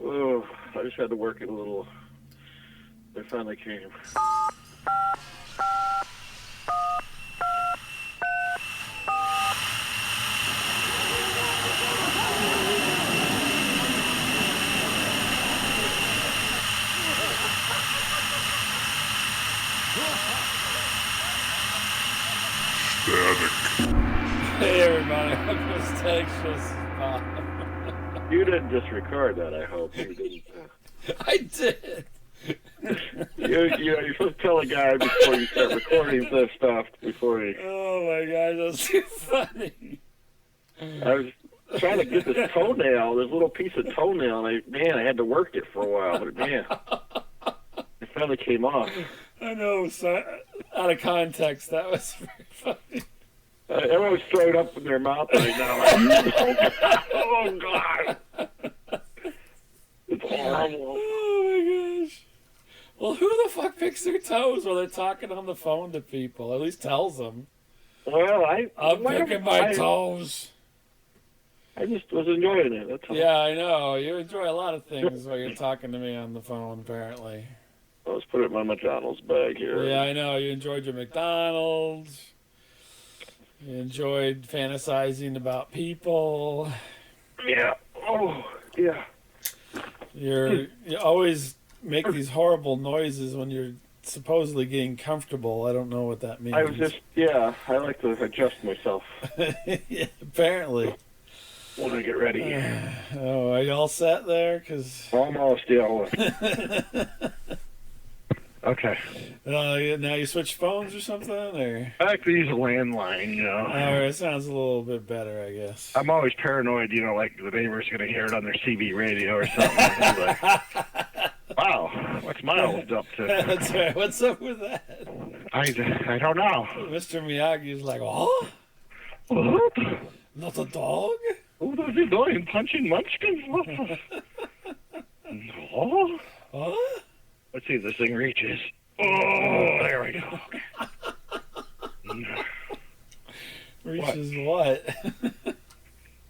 Oh, I just had to work it a little. They finally came. Hey everybody, welcome to Static Shows. You didn't just record that, I hope. You didn't. I did. You're supposed to tell a guy before you start recording this stuff. Before he. Oh my gosh, that's too funny. I was trying to get this toenail, this little piece of toenail, and I had to work it for a while, but man, it finally came off. I know, so out of context, that was very funny. Everyone's throwing up in their mouth right now. Oh, God. It's horrible. Oh, my gosh. Well, who the fuck picks their toes while they're talking on the phone to people? At least tells them. Well, I'm picking my toes. I just was enjoying it. That's all. Yeah, I know. You enjoy a lot of things while you're talking to me on the phone, apparently. Let's put it in my McDonald's bag here. Yeah, I know. You enjoyed your McDonald's. You enjoyed fantasizing about people. Yeah. Oh, yeah. You always make these horrible noises when you're supposedly getting comfortable. I don't know what that means. I like to adjust myself. Yeah, apparently. When I get ready. Oh, are you all set there? Almost, yeah. Okay. Now you switch phones or something? Or? I like to use a landline, you know. Oh, it sounds a little bit better, I guess. I'm always paranoid, you know, like the neighbor's going to hear it on their CB radio or something. Like, wow, what's Miles up to? That's right. What's up with that? I don't know. Mr. Miyagi's like, oh? What? Not a dog? What is he doing? Punching munchkins? Oh? Huh? Let's see if this thing reaches. Oh, there we go. Reaches what?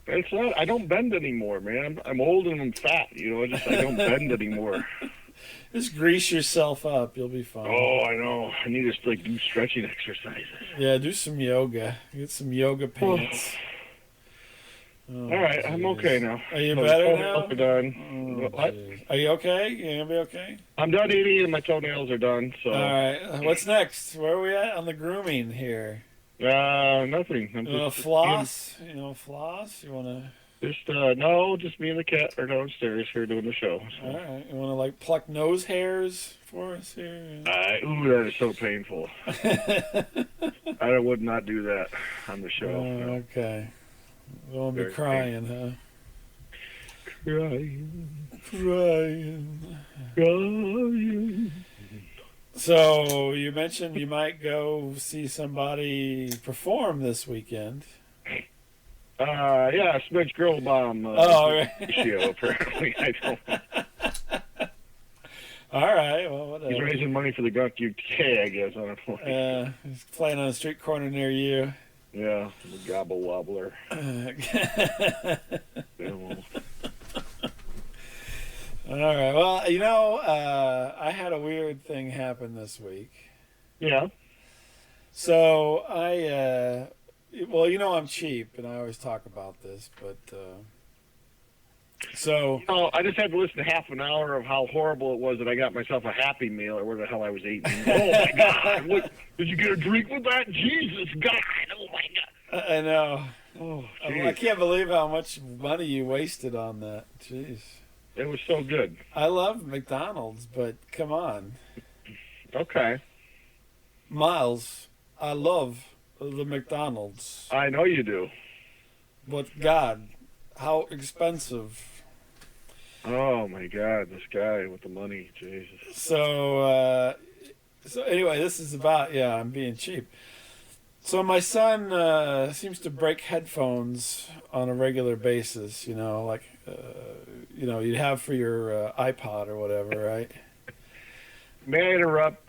It's not. I don't bend anymore, man. I'm old and I'm fat. You know, I don't bend anymore. Just grease yourself up. You'll be fine. Oh, I know. I need to do stretching exercises. Yeah, do some yoga. Get some yoga pants. Oh, all right, geez. I'm okay now. Are you better now? I'm done. What? Geez. Are you okay? You gonna be okay? I'm done eating and my toenails are done. So. All right. What's next? Where are we at on the grooming here? Nothing. I'm just floss. You know, floss. You wanna? Just no. Just me and the cat are downstairs here doing the show. So. All right. You wanna pluck nose hairs for us here? Ooh, that is so painful. I would not do that on the show. No. Okay. You won't be crying, huh? Crying. So, you mentioned you might go see somebody perform this weekend. Yeah, Smidge Girl Bomb right. show, apparently. I don't know. All right, well, whatever. He's raising money for the Gunk UK, I guess. I don't know. He's playing on a street corner near you. Yeah, the gobble wobbler. All right. Well, you know, I had a weird thing happen this week. Yeah. So well, you know, I'm cheap, and I always talk about this, but so. Oh, I just had to listen to half an hour of how horrible it was that I got myself a Happy Meal or whatever the hell I was eating. Oh my God! What, did you get a drink with that? Jesus God! Oh my God! I know. Oh, I can't believe how much money you wasted on that. Jeez. It was so good. I love McDonald's, but come on. Okay. Miles, I love the McDonald's. I know you do. But God, how expensive. Oh my God, this guy with the money, Jesus. So anyway, this is about, I'm being cheap. So my son seems to break headphones on a regular basis, you know, like, you'd have for your iPod or whatever, right? May I interrupt?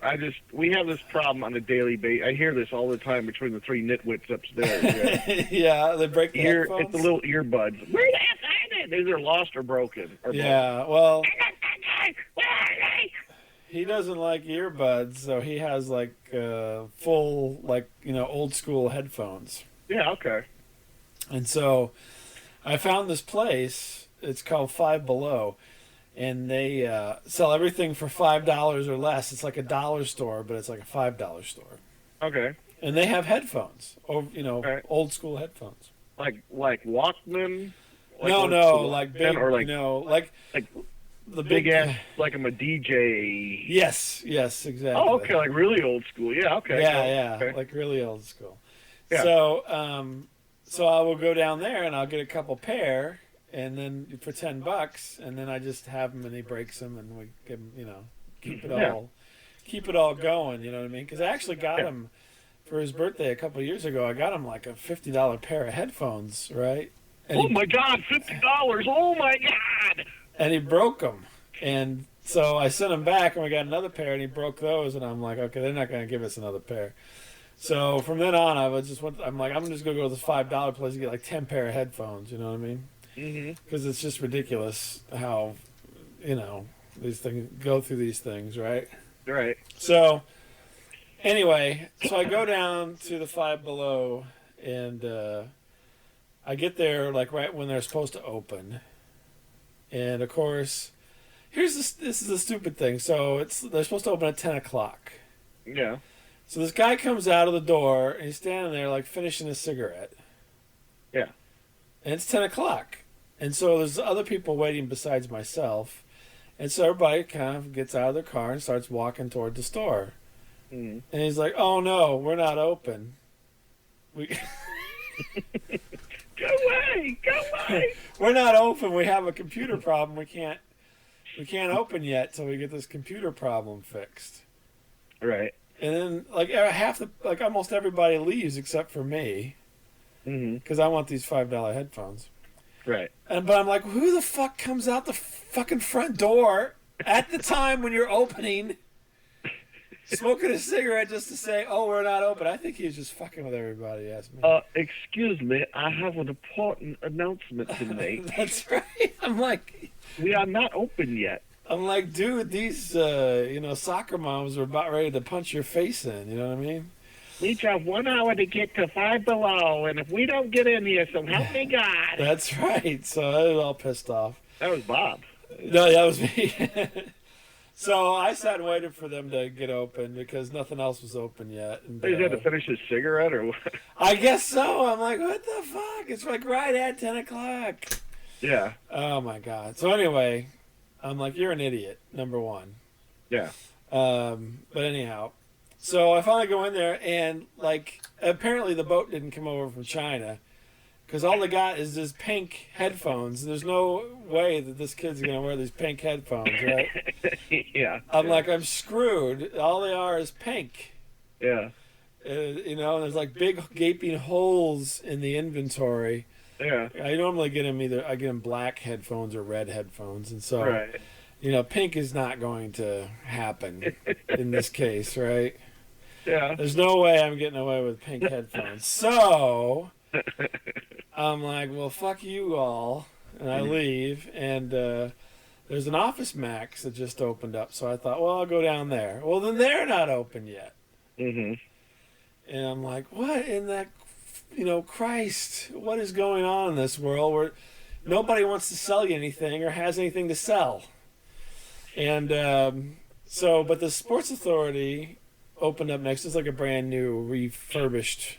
We have this problem on a daily basis. I hear this all the time between the three nitwits upstairs. Yeah, they break the headphones? It's the little earbuds. Where the heck are they? These are lost or broken. Or Yeah, well, he doesn't like earbuds, so he has like full, like, old school headphones. Yeah, okay. And so I found this place. It's called Five Below, and they sell everything for $5 or less. It's like a dollar store, but it's like a $5 store. Okay. And they have headphones, Right. old school headphones. Like Walkman? No, like big, or like like the big ass, like I'm a DJ. Yes, exactly. Oh, okay, like really old school. Yeah, okay. Yeah, okay. like really old school. Yeah. So I will go down there and I'll get a couple pair, and then for $10, and then I just have him and he breaks them, and we give him, keep it all going. You know what I mean? Because I actually got him for his birthday a couple of years ago. I got him like a $50 pair of headphones, right? And my God, $50! Oh my God! And he broke them, and so I sent him back, and we got another pair, and he broke those, and I'm like, okay, they're not going to give us another pair. So from then on, I'm just going to go to this $5 place and get like 10 pair of headphones. You know what I mean? Because it's just ridiculous how, these things go through these things, right? Right. So anyway, I go down to the Five Below, and I get there like right when they're supposed to open. And of course, this is the stupid thing. So they're supposed to open at 10 o'clock. Yeah. So this guy comes out of the door, and he's standing there like finishing a cigarette. Yeah. And it's 10 o'clock. And so there's other people waiting besides myself. And so everybody kind of gets out of their car and starts walking toward the store. And he's like, oh no, we're not open. Go away! We're not open. We have a computer problem. We can't open yet till we get this computer problem fixed. Right. And then almost everybody leaves except for me, because I want these $5 headphones. Right. But I'm like, who the fuck comes out the fucking front door at the time when you're opening, smoking a cigarette just to say, oh, we're not open? I think he was just fucking with everybody. Asked me. Excuse me, I have an important announcement to make. That's right. I'm like, we are not open yet. I'm like, dude, these soccer moms are about ready to punch your face in. You know what I mean? We have 1 hour to get to Five Below, and if we don't get in here, so help me God. That's right. So I was all pissed off. That was Bob. No, that was me. So I sat and waited for them to get open because nothing else was open yet. And, he had to finish his cigarette, or what? I guess so. I'm like, what the fuck? It's like right at 10 o'clock. Yeah. Oh, my God. So anyway, I'm like, you're an idiot, number one. Yeah. But anyhow, so I finally go in there, and like apparently the boat didn't come over from China, because all they got is this pink headphones. There's no way that this kid's gonna wear these pink headphones, right? Yeah. I'm like, I'm screwed. All they are is pink. Yeah. And there's like big gaping holes in the inventory. Yeah. I normally get them black headphones or red headphones, and so right. Pink is not going to happen in this case, right? Yeah. There's no way I'm getting away with pink headphones. So I'm like, well, fuck you all, and I leave. And there's an Office Max that just opened up, so I thought, well, I'll go down there. Well, then they're not open yet. And I'm like, what in that, Christ, what is going on in this world where nobody wants to sell you anything or has anything to sell? And but the Sports Authority opened up next. It's like a brand new, refurbished,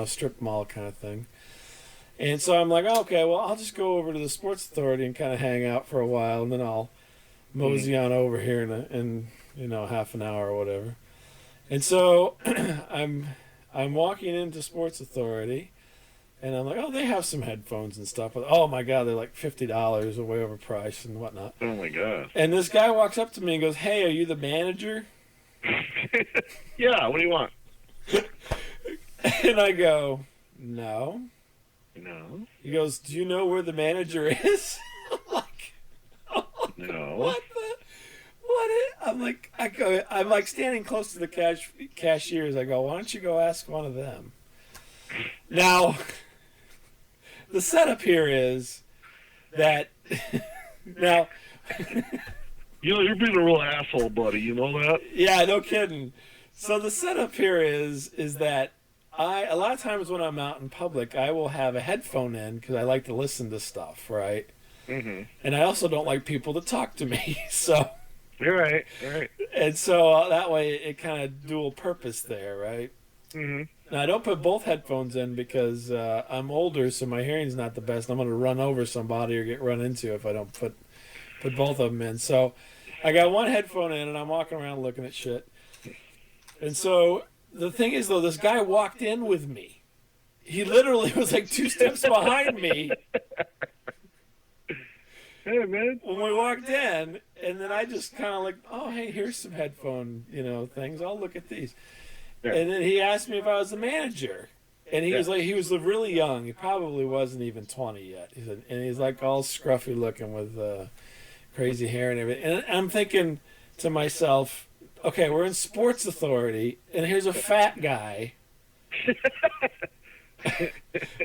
strip mall kind of thing. And so I'm like, okay, well, I'll just go over to the Sports Authority and kind of hang out for a while, and then I'll mosey on over here in half an hour or whatever. And so I'm walking into Sports Authority, and I'm like, oh, they have some headphones and stuff. But, oh, my God, they're like $50 or way overpriced and whatnot. Oh, my God. And this guy walks up to me and goes, hey, are you the manager? Yeah, what do you want? And I go, no. No. He goes, do you know where the manager is? I'm like, oh, no. What I'm like standing close to the cashiers. I go, why don't you go ask one of them? Now, the setup here is that now. You know, you're being a real asshole, buddy. You know that? Yeah, no kidding. So the setup here is that a lot of times when I'm out in public, I will have a headphone in because I like to listen to stuff, right? Mm-hmm. And I also don't like people to talk to me, so. You're right. Right. And so that way it kind of dual purpose there, right? Mm-hmm. Now I don't put both headphones in because I'm older, so my hearing's not the best. I'm going to run over somebody or get run into if I don't put both of them in. So I got one headphone in, and I'm walking around looking at shit. And so the thing is, though, this guy walked in with me. He literally was like 2 steps behind me. Hey, man. When we walked in, and then I just kind of like, oh, hey, here's some headphone, things. I'll look at these. Yeah. And then he asked me if I was the manager. And he was really young. He probably wasn't even 20 yet. And he's like all scruffy looking with crazy hair and everything. And I'm thinking to myself, okay, we're in Sports Authority, and here's a fat guy,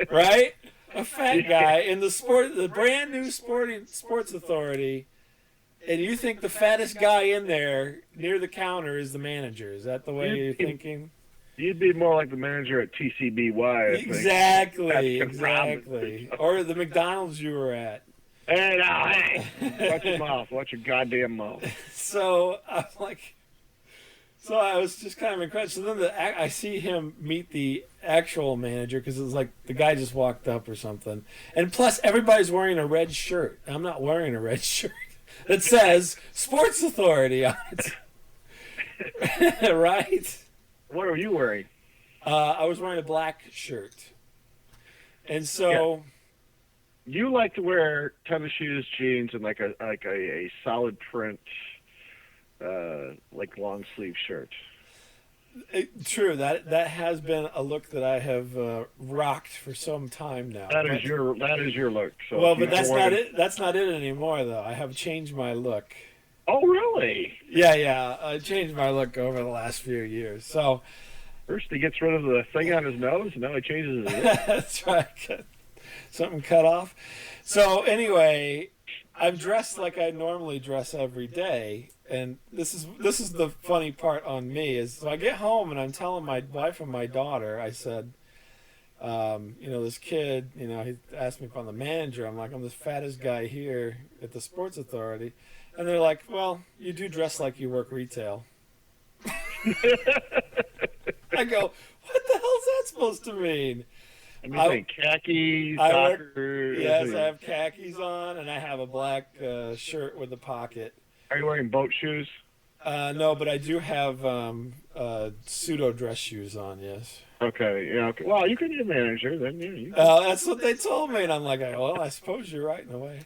right? A fat guy in the brand new Sports Authority, and you think the fattest guy in there near the counter is the manager. Is that the way you're thinking? You'd be more like the manager at TCBY. Exactly. Or the McDonald's you were at. Hey, now, hey! Watch your mouth. Watch your goddamn mouth. So I'm like, I was just kind of incredible. So then I see him meet the actual manager because it was like the guy just walked up or something. And plus, everybody's wearing a red shirt. I'm not wearing a red shirt. It says Sports Authority on it. Right? What are you wearing? I was wearing a black shirt. And so... Yeah. You like to wear tennis shoes, jeans, and like a solid print, like long sleeve shirt. True. That has been a look that I have rocked for some time now. That is your look. So well, but that's not it. That's not it anymore, though. I have changed my look. Oh, really? Yeah. I changed my look over the last few years. So first he gets rid of the thing on his nose, and now he changes his look. That's right. Something cut off. So anyway, I'm dressed like I normally dress every day, and this is the funny part on me is so I get home and I'm telling my wife and my daughter, I said, this kid, he asked me if I'm the manager. I'm like, I'm the fattest guy here at the Sports Authority, and they're like, well, you do dress like you work retail. I go, what the hell's that supposed to mean? And you think khakis, soccer? Yes, I have khakis on, and I have a black shirt with a pocket. Are you wearing boat shoes? No, but I do have pseudo dress shoes on. Yes. Okay. Yeah. Okay. Well, you can be a manager then. You that's what they told me, and I'm like, well, I suppose you're right in a way.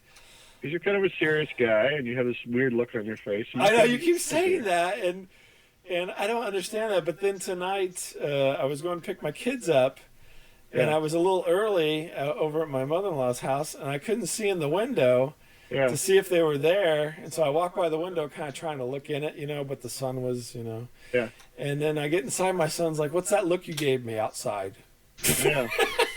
Because you're kind of a serious guy, and you have this weird look on your face. I know you keep saying that, and I don't understand that. But then tonight, I was going to pick my kids up. And I was a little early over at my mother-in-law's house, and I couldn't see in the window to see if they were there. And so I walked by the window kind of trying to look in it, but the sun was, Yeah. And then I get inside, my son's like, what's that look you gave me outside? Yeah.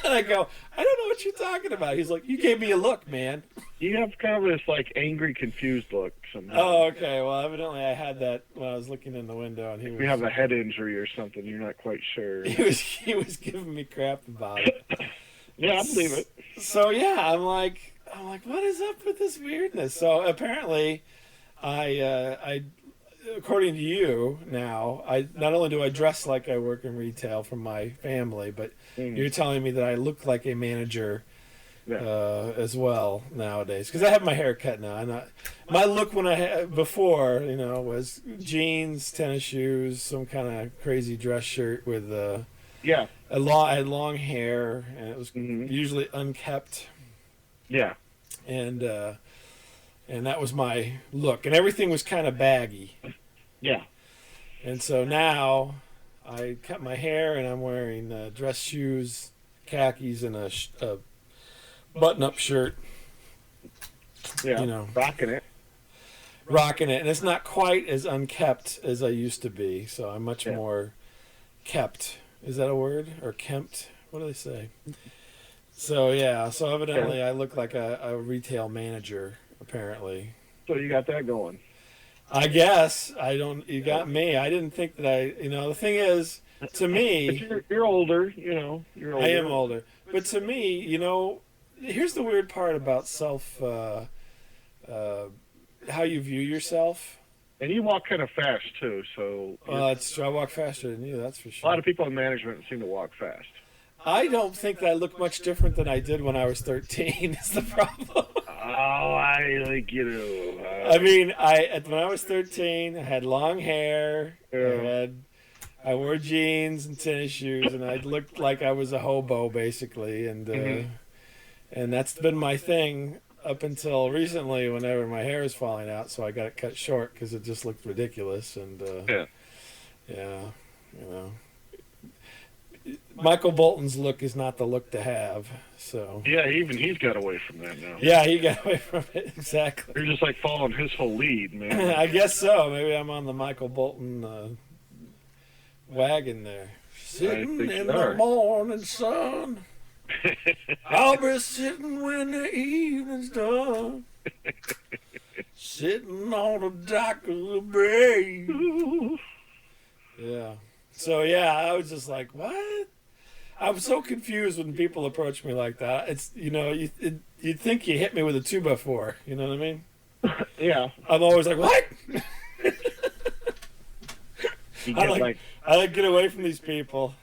And I go, I don't know what you're talking about. He's like, you gave me a look, man. You have kind of this, like, angry, confused look sometimes. Oh, okay. Well, evidently I had that when I was looking in the window. And you have a head injury or something. You're not quite sure. He was giving me crap about it. Yeah, I believe it. So, yeah, I'm like, what is up with this weirdness? So, apparently, I according to you now, I not only do I dress like I work in retail for my family, but you're telling me that I look like a manager as well nowadays. Because I have my hair cut now. My look when I had before, was jeans, tennis shoes, some kind of crazy dress shirt with I had long hair, and it was usually unkept. Yeah. And that was my look. And everything was kind of baggy. Yeah. And so now I cut my hair, and I'm wearing dress shoes, khakis, and a button-up shirt. Yeah, rocking it. And it's not quite as unkept as I used to be, so I'm much more kept. Is that a word? Or kempt? What do they say? So yeah, so evidently I look like a retail manager. Apparently, So you got that going. I guess I don't. You got me. I didn't think that I. The thing is, to But me, you're older, You're older. I am older. But to me, here's the weird part about how you view yourself. And you walk kind of fast too, so It's true. I walk faster than you. That's for a sure. lot of people in management seem to walk fast. I don't think that I look much different than I did when I was 13. Is the problem? Oh, I I mean, when I was 13, I had long hair. I wore jeans and tennis shoes, and I looked like I was a hobo basically, and that's been my thing up until recently. Whenever my hair is falling out, so I got it cut short because it just looked ridiculous, and Michael Bolton's look is not the look to have. So yeah, even he's got away from that now. yeah, he got away from it exactly. You're just like following his whole lead, man. I guess so. Maybe I'm on the Michael Bolton wagon there. Sitting in the morning sun, I'll be sitting when the evening's done. Sitting on the dock of the bay. Yeah. So yeah, I was just like, what? I'm so confused when people approach me like that. It's you'd think you hit me with a 2x4. You know what I mean? Yeah. I'm always like, what? I get away from these people.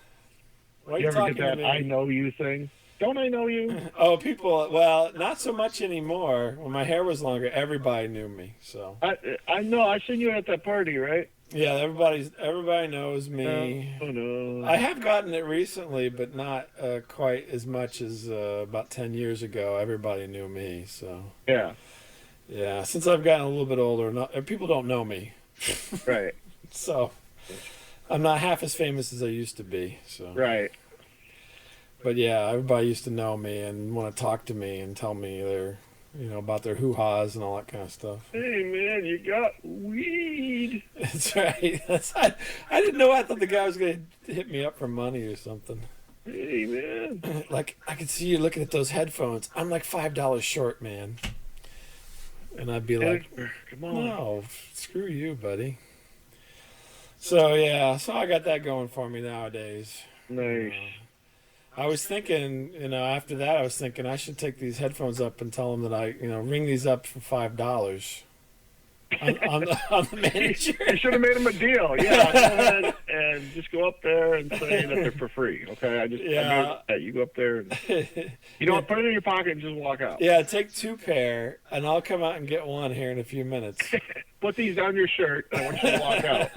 Why are you you ever talking get that to me? I know you thing? Don't I know you? Oh, people. Well, not so much anymore. When my hair was longer, everybody knew me. So I know. I seen you at that party, right? yeah, everybody knows me. Oh no. I have gotten it recently, but not quite as much as about 10 years ago. Everybody knew me. So Yeah. yeah, since I've gotten a little bit older, people don't know me. Right. So I'm not half as famous as I used to be. So Right. but yeah, everybody used to know me and want to talk to me and tell me about their hoo-has and all that kind of stuff. Hey man, you got weed. That's right. I didn't know. I thought the guy was going to hit me up for money or something. Hey man. Like, I could see you looking at those headphones. I'm like $5 short, man. And I'd be like, come on. no, screw you, buddy. So yeah, so I got that going for me nowadays. Nice. I was thinking, after that, I was thinking I should take these headphones up and tell them that I, ring these up for $5 on the manager. You should have made him a deal. Yeah, go ahead and just go up there and say that they're for free. Okay, you go up there and put it in your pocket and just walk out. Yeah, take 2 pair, and I'll come out and get one here in a few minutes. Put these on your shirt, and I want you to walk out.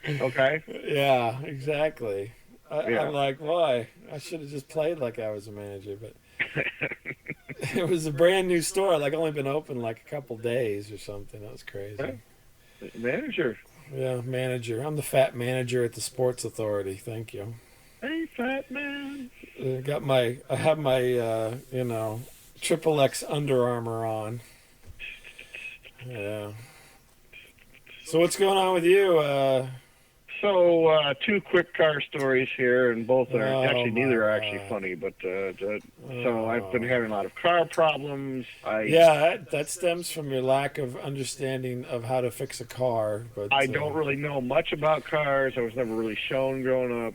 Okay. Yeah, exactly. Yeah. I'm like, why? I should have just played like I was a manager, but it was a brand new store, like only been open like a couple days or something. That was crazy. Yeah. Manager. Yeah, manager. I'm the fat manager at the Sports Authority. Thank you. Hey, fat man. I have my Triple X Under Armour on. Yeah. So what's going on with you? So 2 quick car stories here, and both are neither are actually God. funny. But so I've been having a lot of car problems. That stems from your lack of understanding of how to fix a car. But I don't really know much about cars. I was never really shown growing up.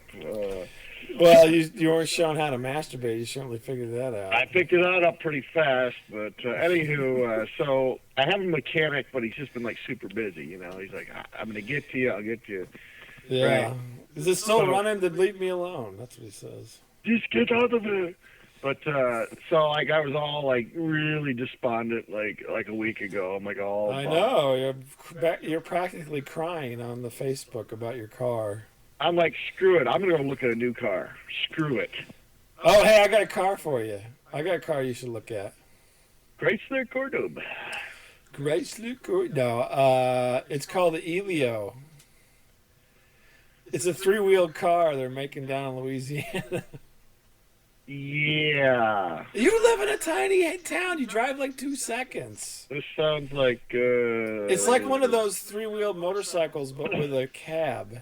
Well, you weren't shown how to masturbate. You certainly figured that out. I picked it up pretty fast, but anywho, so I have a mechanic, but he's just been like super busy. He's like, I'm gonna get to you. I'll get to you. Yeah. Right. Is it still running? Then leave me alone. That's what he says. Just get out of it. But so I was all like really despondent like a week ago. I'm like, oh. I know you're practically crying on the Facebook about your car. I'm like, screw it. I'm gonna go look at a new car. Screw it. Oh, hey, I got a car for you. I got a car you should look at. Chrysler Cordoba. Chrysler Cordoba. No, it's called the Elio. It's a 3-wheeled car they're making down in Louisiana. Yeah. You live in a tiny town. You drive like 2 seconds. This sounds like... It's like one of those 3-wheeled motorcycles, but with a cab.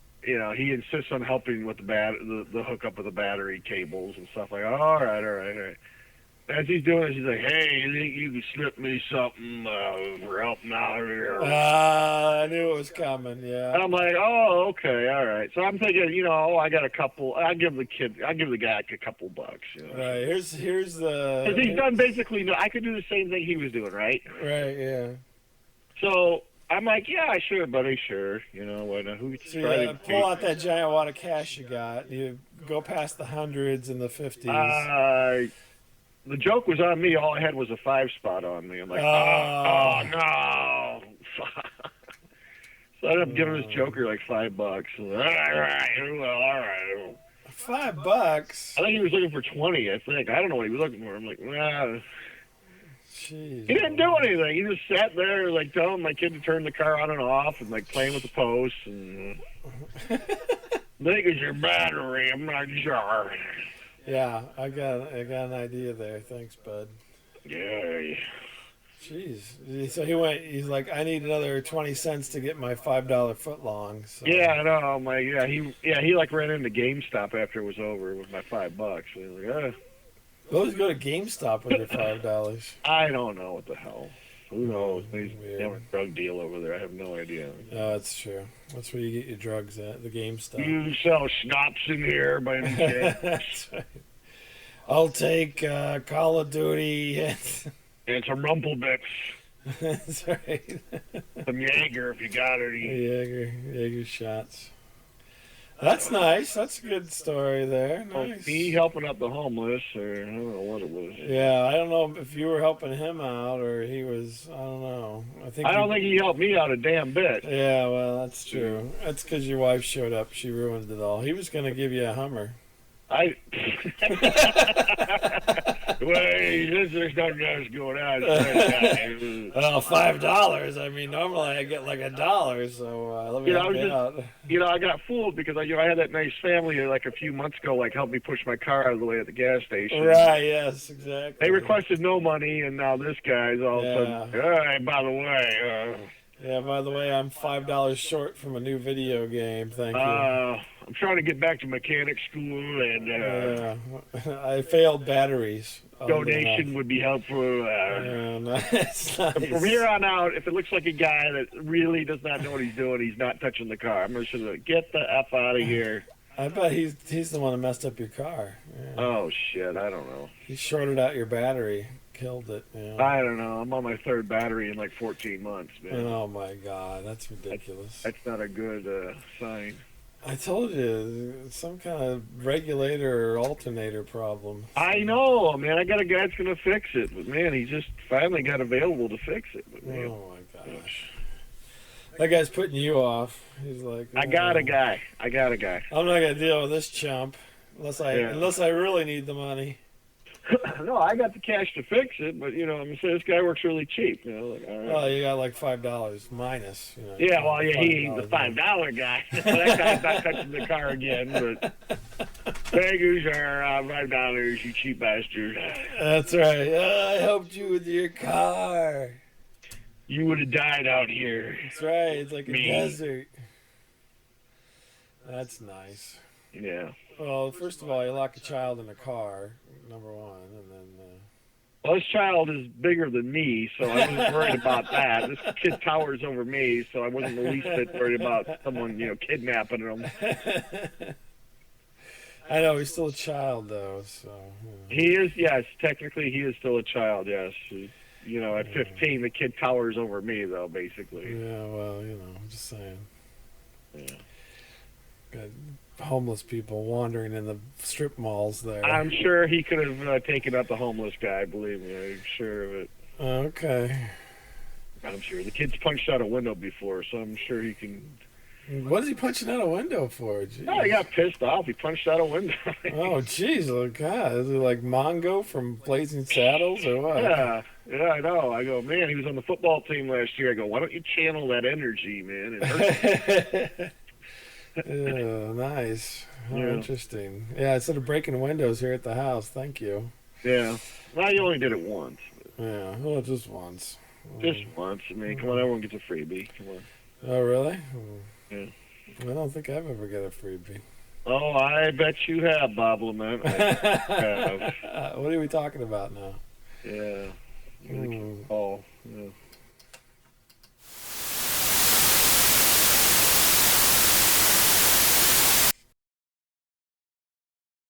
he insists on helping with the hookup of the battery cables and stuff. Like, all right. As he's doing this, he's like, "Hey, you think you can slip me something for helping out here?" I knew it was coming. Yeah. And I'm like, "Oh, okay, all right." So I'm thinking, I got a couple. I'll give the guy a couple bucks. Right. Here's the. Because he's done basically. I could do the same thing he was doing, right? Right. Yeah. So I'm like, "Yeah, sure, buddy, sure." Why not? So you pull out that giant wad of cash you got. You go past the hundreds and the 50s. The joke was on me. All I had was a 5-spot on me. I'm like, oh no. So I ended up giving this joker like $5. All right. $5? I think he was looking for 20. I don't know what he was looking for. I'm like, nah. Jeez. He didn't do anything. He just sat there, like telling my kid to turn the car on and off, and like playing with the posts. And I think it's your battery. I'm not sure. Yeah, I got an idea there. Thanks, bud. Yeah. Jeez. So he's like, I need another 20 cents to get my $5 footlong. So. Yeah, I know. I'm like, he like ran into GameStop after it was over with my $5. So he's like, Always go to GameStop with your $5. I don't know what the hell. Who knows? Maybe they have a drug deal over there. I have no idea. Oh, that's true. That's where you get your drugs at, the GameStop. You sell schnapps in here by any chance? That's right. I'll take Call of Duty. And some Rumple Bits. That's right. Some Jaeger if you got any. Jaeger shots. That's nice. That's a good story there. Nice. He helping out the homeless, or I don't know what it was. Yeah, I don't know if you were helping him out or he was. I don't know. I don't think he helped me out a damn bit. Yeah, well, that's true. That's because your wife showed up. She ruined it all. He was going to give you a Hummer. Wait, there's nothing else going on. Well, $5. I mean, normally I get like $1, so let me help you out. I got fooled because I had that nice family like a few months ago, like help me push my car out of the way at the gas station. Right? Yes, exactly. They requested no money, and now this guy's all of a sudden. All right, by the way. Yeah, by the way, I'm $5 short from a new video game. Thank you. I'm trying to get back to mechanic school, and I failed batteries. Donation would be helpful. Nice. From here on out, if it looks like a guy that really does not know what he's doing, he's not touching the car. I'm just going to get the F out of here. I bet he's the one that messed up your car. Yeah. Oh, shit. I don't know. He shorted out your battery. Killed it. I don't know. I'm on my 3rd battery in like 14 months, man. Oh, my God. That's ridiculous. That's not a good sign. I told you, some kind of regulator or alternator problem. I know, man. I got a guy that's going to fix it. But, man, he just finally got available to fix it. But, man, oh, my gosh. That guy's putting you off. He's like, I got a guy. I'm not going to deal with this chump unless I really need the money. No, I got the cash to fix it, but I'm saying this guy works really cheap. All right. Well, you got like $5 minus. Yeah, well, yeah, he ain't the $5 guy. That guy's not touching the car again. But thank you, sir. $5, you cheap bastard. That's right. I helped you with your car. You would have died out here. That's right. It's like a desert. That's nice. Yeah. Well, first of all, you lock a child in a car, number one, and then... Well, this child is bigger than me, so I wasn't worried about that. This kid towers over me, so I wasn't the least bit worried about someone, kidnapping him. I know, he's still a child, though, so... He is, yes. Technically, he is still a child, yes. At 15, the kid towers over me, though, basically. Yeah, well, I'm just saying. Yeah. Got homeless people wandering in the strip malls there. I'm sure he could have taken out the homeless guy, believe me. I'm sure of it. Okay. I'm sure. The kid's punched out a window before, so I'm sure he can... What is he punching out a window for? Jeez. Oh, he got pissed off. He punched out a window. Oh, jeez. Oh, God. Is it like Mongo from Blazing Saddles or what? Yeah, I know. I go, man, he was on the football team last year. I go, why don't you channel that energy, man? It hurts. Yeah, nice. Oh, yeah. Interesting. Yeah, instead of breaking windows here at the house, thank you. Yeah. Well, you only did it once. Yeah, well, just once. Just once. I mean, come on, everyone gets a freebie. Come on. Oh, really? Yeah. I don't think I've ever got a freebie. Oh, I bet you have, Bob Lament. I have. What are we talking about now? Yeah. Hmm. Oh, yeah.